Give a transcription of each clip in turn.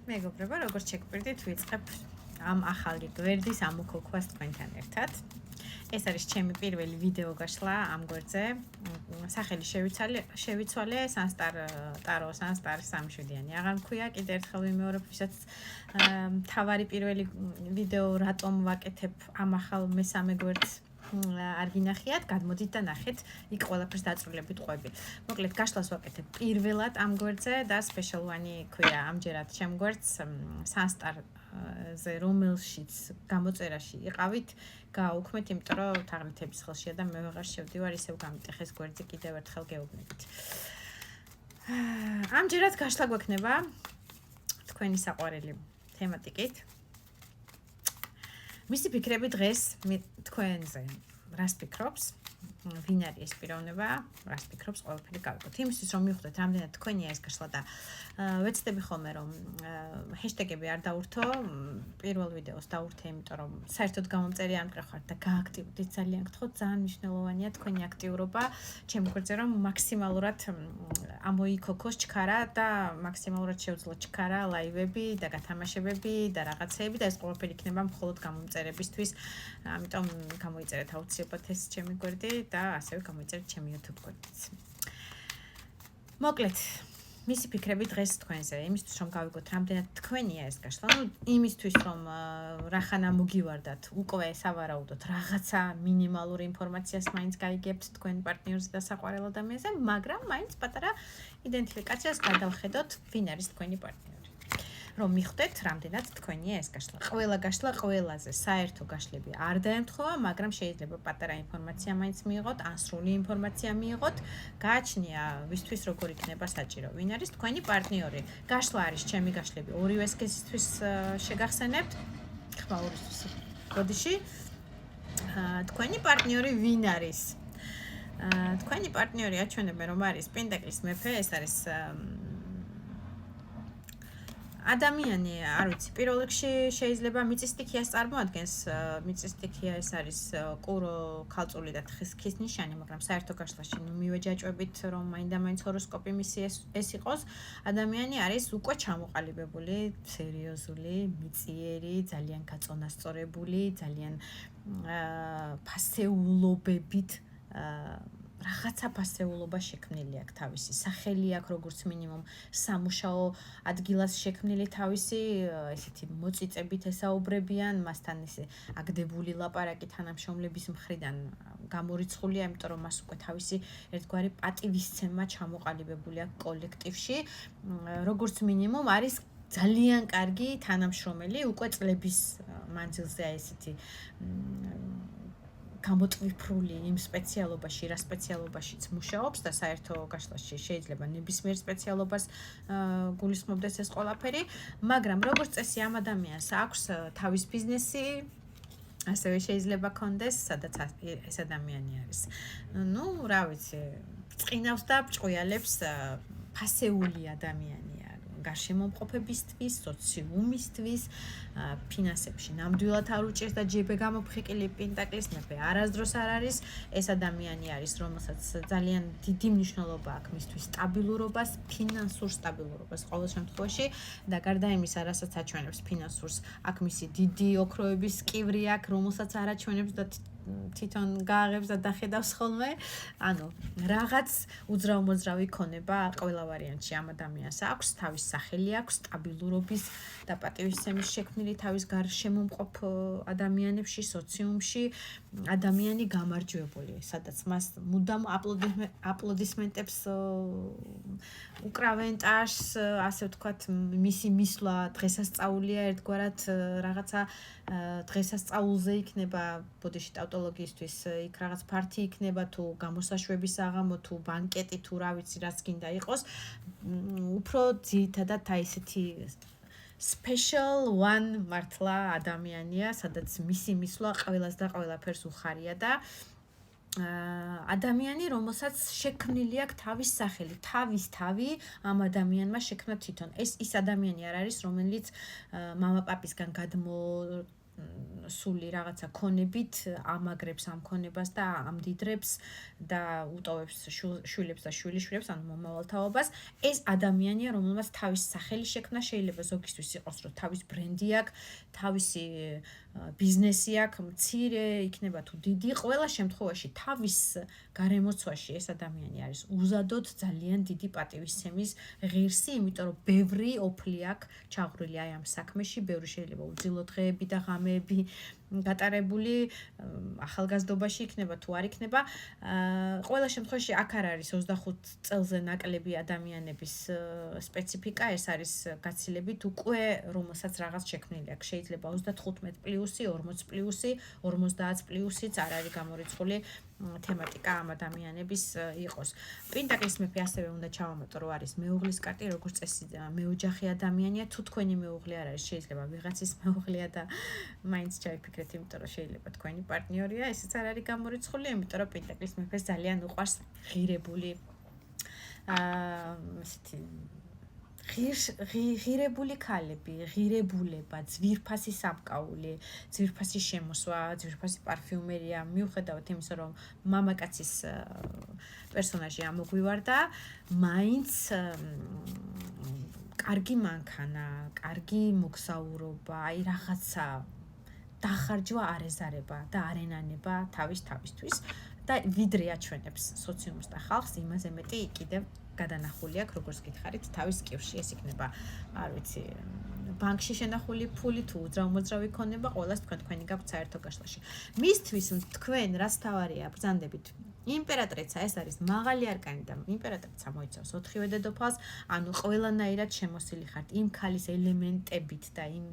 მეგობრებო, როგორც შეგპირდით, ვიწყებ ამ ახალი გვერდის ამოქოქვას თქვენთან ერთად. ეს არის ჩემი პირველი ვიდეო გაშლა ამ გვერდზე. სახელი შევიცვალე Sanstar Taro Sanstar 3-7-იანი. აღარ მქვია, კიდევ ერთხელ ვიმეორებ, ვისაც თავარი პირველი ვიდეო რატომ ვაკეთებ ამ ახალ მესამე გვერდს არ გინახიათ, გადმოდით და ნახეთ, იქ ყველაფერს დაწვრილებით ყვები. მოკლედ, გაშლას ვაკეთებ პირველად ამ გვერდზე და special one-ი ქვია ამჯერად ჩემ გვერდს Sanstar-ზე, რომელშიც გამოწერაში იყავით, გააუქმეთ, იმიტომ რომ თაღლითების ხელშია და მე ვეღარ შევდივარ, ისევ გამიტეხეს გვერდზე კიდევ ერთხელ გეუბნებით. ამჯერად გაშლა გვექნება თქვენი საყვარელი თემატიკით. მისი ფიქრები დღეს თქვენზე რას ფიქრობს, ვინ არის ეს პიროვნება, რას ფიქრობს, ყველაფერი გავიგოთ. იმისთვის რომ მივხვდეთ, რამდენად თქვენია ეს გაშლა და ვეცდები ხოლმე რომ ჰეშტეგები არ დაურთო, პირველ ვიდეოს დაურთე, იმიტომ რომ საერთოდ გამომწერი არ მყრახართ და გააქტიურდით, ძალიან გთხოვთ, ძალიან მნიშვნელოვანია თქვენი აქტიურობა, ჩემი გვერდზე რომ მაქსიმალურად ამოიქოქოს ჩქარა და მაქსიმალურად შევძლოთ ჩქარა ლაივები და გათამაშებები და რაღაცეები და ეს ყველაფერი იქნება მხოლოდ გამომწერებისთვის, ამიტომ გამოიწერეთ აუცილებლად ეს ჩემი გვერდი და ასევე გამოიწერეთ ჩემი YouTube გვერდიც. მოკლედ, მისი ფიქრები დღეს თქვენზე, იმისთვის რომ გავიგოთ, რამდენად თქვენია ეს გაშლა, იმისთვის რომ რახანა მოგივარდათ, უკვე სავარაუდოდ რაღაცა მინიმალური ინფორმაციას მაინც გაიგებთ თქვენ პარტნიორზე და საყვარელ ადამიანზე, მაგრამ მაინც პატარა იდენტიფიკაციას გადავხედოთ, ვინ არის თქვენი პარტნიორი. რომ მიხვდეთ, რამდენად თქვენია ეს გაშლა. ყველა გაშლა ყველაზე საერთო გაშლები არ დაემთხოვა, მაგრამ შეიძლება პატარა ინფორმაცია მაინც მიიღოთ, ან სრული ინფორმაცია მიიღოთ. გააჩნია ვისთვის როგორ იქნება საჭირო. ვინ არის თქვენი პარტნიორი? გაშლა არის ჩემი გაშლები ორივე სქესისთვის შეგახსენებთ. ხმაურისთვის ბოდიში. თქვენი პარტნიორი ვინ არის? თქვენი პარტნიორი აჩვენებენ რომ არის პენტაკლის მეფე, ეს არის ადამიანი, არ ვიცი, პირველ რიგში შეიძლება მიწისტიქიას წარმოადგენს, მიწისტიქია ეს არის ყურო, ქალწული და თხის ნიშანი, მაგრამ საერთო გაშლაში მივეჯაჭვებით, რომ მაინდა-მაინც ჰოროსკოპი მისი ეს იყოს, ადამიანი არის უკვე ჩამოყალიბებული, სერიოზული, მიწიერი, ძალიან გაწონასწორებული, ძალიან ფასეულობებით რაღაცა ფასეულობა შექმნილი აქვს თავისი, სახელი აქვს როგორც მინიმუმ სამუშაო ადგილას შექმნილი თავისი, ესეთი მოწიწებით ესაუბრებიან, მასთან ესე აგდებული ლაპარაკი თანამშრომლების მხრიდან გამორიცხულია, იმიტომ რომ მას უკვე თავისი ერთგვარი პატივისცემა ჩამოყალიბებული აქვს კოლექტივში, როგორც მინიმუმ არის ძალიან კარგი თანამშრომელი, უკვე წლების მანძილზე ესეთი გამოტვიფრული იმ სპეციალობაში, რა სპეციალობაშიც მუშაობს და საერთო გაშლაში შეიძლება ნებისმიერ სპეციალობას გულისხმობდეს ეს ყველაფერი, მაგრამ როგორც წესი ამ ადამიანს აქვს თავის ბიზნესი, ასევე შეიძლება კონდეს, სადაც ეს ადამიანი არის. რა ვიცი, წინავს და ბრჭყვიალებს ფასეული ადამიანია. გარშემომყოფებისთვის, სოციუმისთვის, ფინანსებში ნამდვილად არ უჭერს და ჯებე გამოფხიკილი პენტაკლის მეფე არასდროს არ არის. ეს ადამიანი არის, რომელსაც ძალიან დიდი მნიშვნელობა აქვს მისთვის სტაბილურობას, ფინანსურ სტაბილურობას ყოველ შემთხვევაში და გარდა იმისა, რასაც აჩვენებს ფინანსურს, აქ მისი დიდი ოქროების კივრი აქვს, რომელსაც არ აჩვენებს და თვითონ გააღებს და დახედავს ხოლმე. ანუ რაღაც უძრავ-მოძრავი ქონება ყველა ვარიანტში ამ ადამიანს აქვს, თავის სახელი აქვს, სტაბილურობის და პატივისცემის შექმნილი თავის გარშემომყოფ ადამიანებში, სოციუმში, ადამიანი გამარჯვებული, სადაც მას მუდამ აპლოდისმენტებს უკრავენ ტაშს, ასე ვთქვათ, მისი მისვლა დღესასწაულია ერთგვარად რაღაცა დღესასწაულზე იქნება, ბოდიში ტავტოლოგიისთვის იქ რაღაც ფართი იქნება თუ გამოსაშვების საღამო თუ ბანკეტი თუ რა ვიცი რაც გინდა იყოს, უფრო ძირითადად ესეთი special one მართლა ადამიანია, სადაც მისი მისვლა ყველას და ყველაფერს უხარია და ადამიანი, რომელსაც შექმნილი აქვს თავის სახელი, თავის თავი ამ ადამიანმა შექმნა თვითონ. ეს ის ადამიანი არ არის, რომელიც მამა-პაპისგან სული რაღაცა ქონებით ამაგრებს ამ ქონებას და ამდიდრებს და უტოვებს შვილებს და შვილიშვილებს, ანუ მომავალთაობას. ეს ადამიანია, რომელმაც თავის სახელი შექმნა, შეიძლება ზოგისთვის იყოს, რომ თავის ბრენდი აქვს, თავისი ბიზნესი აქვს, მცირე იქნება თუ დიდი, ყველა შემთხვევაში თავის გარემოცვაში ეს ადამიანი არის უზადოდ ძალიან დიდი პატივისცემის ღირსი, იმიტომ რომ ბევრი ოფლი აქვს ჩაღრული აი ამ საქმეში, ბევრი შეიძლება უძილო დღეები და ღამეები გატარებული ახალგაზრდობაში იქნება თუ არ იქნება. ყველა შემთხვევაში აქ არ არის 25 წელზე ნაკლები ადამიანების სპეციფიკა, ეს არის გაცილებით უკვე რომელსაც რაღაც შექმნილი აქვს. შეიძლება 35 პლუსი, 40 პლუსი, 50 პლუსიც არ არის გამორიცხული თემატიკა ამ ადამიანების იყოს. პენტაკლის მეფე ასევე უნდა ჩავამატო, რომ არის მეუღლის კარტი, როგორც წესი მეოჯახე ადამიანია, თუ თქვენი მეუღლე არ არის, შეიძლება ვიღაცის მეუღლეა და მაინც ჩაიფიქრეთ, იმიტომ რომ შეიძლება თქვენი პარტნიორია, ესეც არ არის გამორიცხული, იმიტომ რომ პენტაკლის მეფეს ძალიან უყვარს ღირებული ესეთი ღირებული ქალები, ღირებულება, ძვირფასი სამკაული, ძვირფასი შემოსვა, ძვირფასი პარფიუმერია, მიუხედავად იმისა, რომ მამაკაცის პერსონაჟი ამოგვივარდა, მაინც კარგი მანქანა, კარგი მოგზაურობა, აი რაღაცა დახარჯვა არ ეზარება და არ ენანება თავისთვის და ვიდრე აჩვენებს სოციუმს და ხალხს, იმაზე მეტი კიდევ გადანახული აქვს, როგორც გითხარით, თავის კივში ეს იქნება, არ ვიცი, ბანკში შენახული ფული თუ უძრავ-მოძრავი ქონება, ყველას თქვენი გაქვთ საერთო გაშლაში. მისთვის თქვენ რაც თავარია ბრძანდებით იმპერატრიცა, ეს არის მაღალი არკანი და იმპერატრიცა მოიცავს 4-ვე დედოფალს, ანუ ყველანაირად შემოსილი ხართ იმ ქალის ელემენტებით და იმ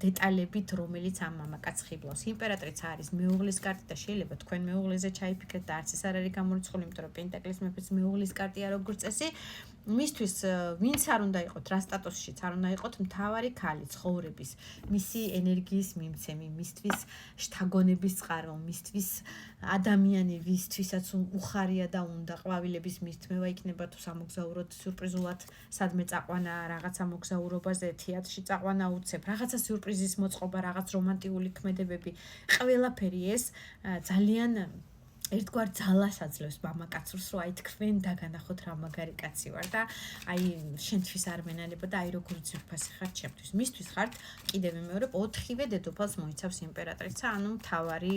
დეტალებით, რომელიც ამ მამაკაცს ხიბლავს. იმპერატრიცა არის მეუღლის კარტი და შეიძლება თქვენ მეუღლეზე ჩაიფიქრეთ და არც ეს არ არის გამორიცხული, იმიტომ რომ პენტაკლის მეფეც მეუღლის კარტია როგორც წესი. მისთვის ვინც არ უნდა იყოთ, რა სტატუსშიც არ უნდა იყოთ, მთავარი ქალი ცხოვრების, მისი ენერგიის მიმცემი, მისთვის შთაგონების წყარო, მისთვის ადამიანი, ვისთვისაც უხარია და უნდა ყვავილების მისთმევა იქნება თუ სამოგზაუროდ სიურპრიზულად სადმე წაყვანა, რაღაცა მოგზაურობაზე, თეატრში წაყვანა უცებ, რაღაცა სიურპრიზის მოწყობა, რაღაც რომანტიკული ქმედებები, ყველაფერი ეს ძალიან ერთგვარ ძალას აძლევს მამაკაცს, რომ აი თქვენ დაგანახოთ რა მაგარი კაცი ვარ და აი შენთვის არ მენანება და აი როგორი ძვირფასი ხარ ჩემთვის. მისთვის ხართ კიდევ მეორე 4-ვე დედოფალს მოიცავს იმპერატრიცა, ანუ მთავარი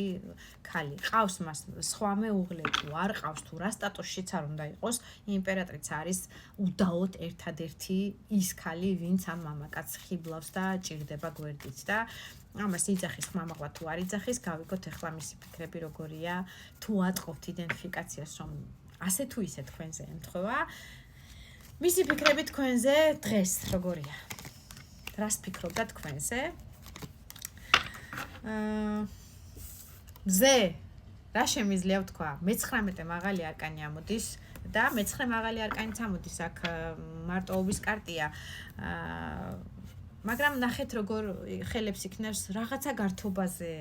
ქალი. ყავს მას სხვა მეუღლე თუ არ ყავს თუ რა სტატუსშიც არ უნდა იყოს, იმპერატრიცა არის უდაოდ ერთადერთი ის ქალი, ვინც ამ მამაკაცს ხიბლავს და ჭირდება გვერდით და ამას იძახის ხმამაღლა თუ არ იძახის, გავიგოთ ახლა მისი ფიქრები როგორია, თუ ატყობთ იდენტიფიკაციას, რომ ასე თუ ისე თქვენზე ემთხვევა. მისი ფიქრები თქვენზე დღეს როგორია? რას ფიქრობდა თქვენზე? მზე, რა შემიძლია ვთქვა? მე-19 მაღალი არკანი ამოდის და მე-9 მაღალი არკანიც ამოდის, აქ მარტოობის კარტია. მაგრამ ნახეთ როგორ ხელებს იქნევს რაღაცა გართობაზე,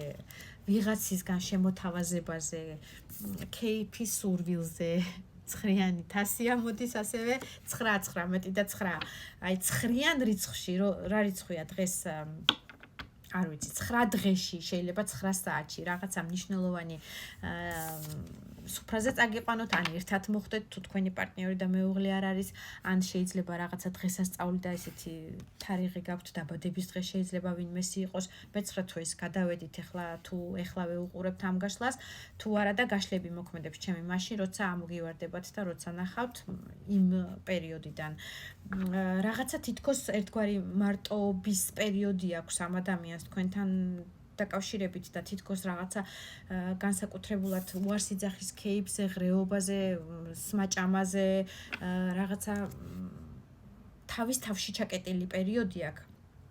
ვიღაცისგან შემოთავაზებაზე, кейფის სურვილზე, ცხრიანი თასი ამოდის ასევე 9 და 9. აი 9-იან რიცხვში, რა რიცხვია დღეს არ ვიცი, 9 დღეში, შეიძლება 9 საათში, რაღაცა მნიშვნელოვანი სუფრაზე წაგიყვანოთ, ან ერთად მოხდეთ, თუ თქვენი პარტნიორი და მეუღლე არ არის, ან შეიძლება რაღაცა დღესასწაული და ესეთი თარიღი გაქვთ, დაბადების დღე შეიძლება ვინმესი იყოს. მე-9 თვეს გადავედით ახლა თუ ეხლავე უყურებთ ამ გაშლას, თუ არა და გაშლები მოქმედებს ჩემი მაშინ, როცა ამოგივარდებათ და როცა ნახავთ იმ პერიოდიდან. რაღაცა თითქოს ერთგვარი მარტოობის პერიოდი აქვს ამ ადამიანს თქვენთან დაკავშირებით და თითქოს რაღაცა განსაკუთრებულად უარს იძახის кейფზე, ღრეობაზე, სმაჭამაზე, რაღაცა თავის თავში ჩაკეტილი პერიოდი აქვს.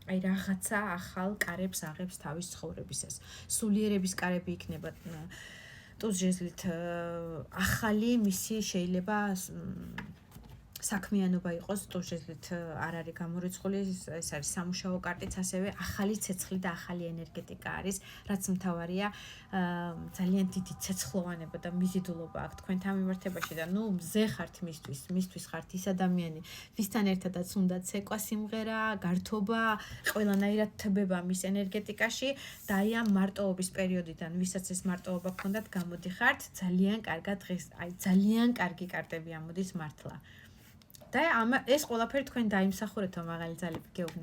აი რაღაცა ახალ კარებს აღებს თავის ცხოვრებისას. სულიერების კარები იქნება ტუზ ჟეზლით ახალი მისი შეიძლება საქმიანობა იყოს, თუ შეძლეთ არ არის გამორიცხული, ეს არის სამუშაო კარტიც, ასევე ახალი ცეცხლი და ახალი ენერგეტიკა არის, რაც მთავარია, ძალიან დიდი ცეცხლოვანება და მიზიდულობა აქვს თქვენთან მიმართებაში და მზე ხართ მისთვის ხართ ის ადამიანი, ვისთან ერთადაც უნდა ცეკვა, სიმღერა, გართობა, ყველანაირად თბება მის ენერგეტიკაში და აი ამ მარტოობის პერიოდიდან, ვისაც ეს მარტოობა გქონდათ, გამოდიხართ, ძალიან კარგად დღეს, აი ძალიან კარგი კარტები ამოდის მართლა. და ეს ყველაფერი თქვენ დაიმსახურეთო მაღალი ძალები გეუბნებით.